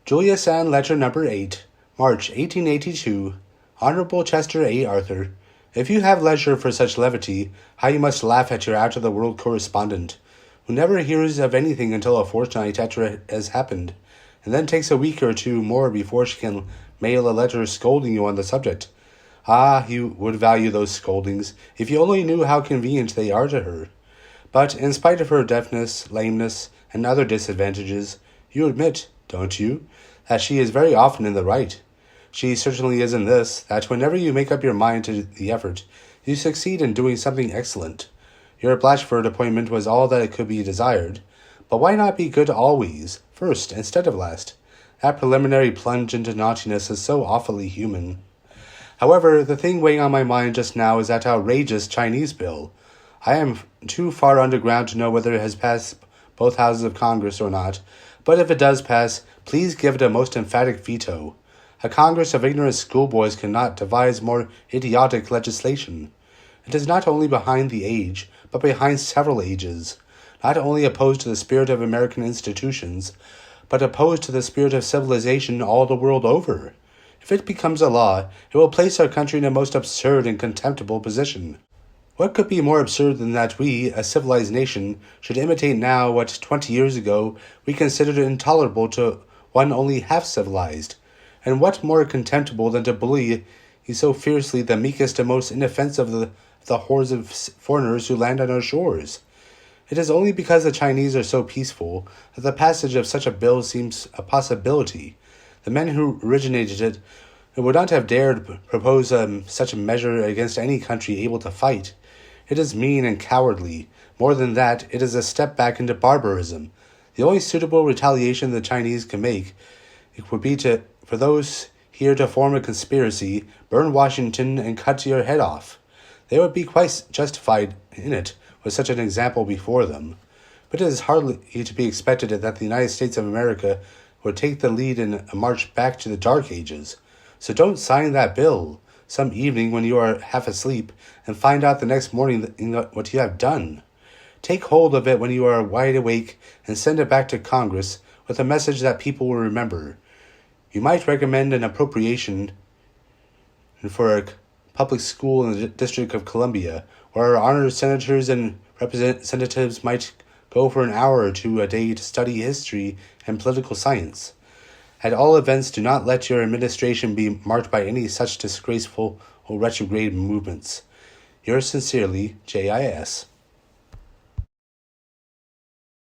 Julius Ann Letter Number 8, March 1882. Honorable Chester A. Arthur, if you have leisure for such levity, how you must laugh at your out-of-the-world correspondent, who never hears of anything until a fortnight after it has happened, and then takes a week or two more before she can mail a letter scolding you on the subject. Ah, you would value those scoldings, if you only knew how convenient they are to her. But, in spite of her deafness, lameness, and other disadvantages, you admit, don't you, that she is very often in the right. She certainly is in this, that whenever you make up your mind to the effort, you succeed in doing something excellent. Your Blatchford appointment was all that could be desired, but why not be good always, first instead of last? That preliminary plunge into naughtiness is so awfully human. However, the thing weighing on my mind just now is that outrageous Chinese bill. I am too far underground to know whether it has passed both houses of Congress or not, but if it does pass, please give it a most emphatic veto. A Congress of ignorant schoolboys cannot devise more idiotic legislation. It is not only behind the age, but behind several ages, not only opposed to the spirit of American institutions, but opposed to the spirit of civilization all the world over. If it becomes a law, it will place our country in a most absurd and contemptible position. What could be more absurd than that we, a civilized nation, should imitate now what 20 years ago we considered intolerable to one only half-civilized? And what more contemptible than to bully so fiercely the meekest and most inoffensive of the hordes of foreigners who land on our shores? It is only because the Chinese are so peaceful that the passage of such a bill seems a possibility. The men who originated it would not have dared propose such a measure against any country able to fight. It is mean and cowardly. More than that, it is a step back into barbarism. The only suitable retaliation the Chinese can make would be for those here to form a conspiracy, burn Washington, and cut your head off. They would be quite justified in it with such an example before them. But it is hardly to be expected that the United States of America would take the lead in a march back to the Dark Ages. So don't sign that bill some evening when you are half asleep and find out the next morning what you have done. Take hold of it when you are wide awake and send it back to Congress with a message that people will remember. You might recommend an appropriation for a public school in the District of Columbia, where our honored senators and representatives might go for an hour or two a day to study history and political science. At all events, do not let your administration be marked by any such disgraceful or retrograde movements. Yours sincerely, J.I.S.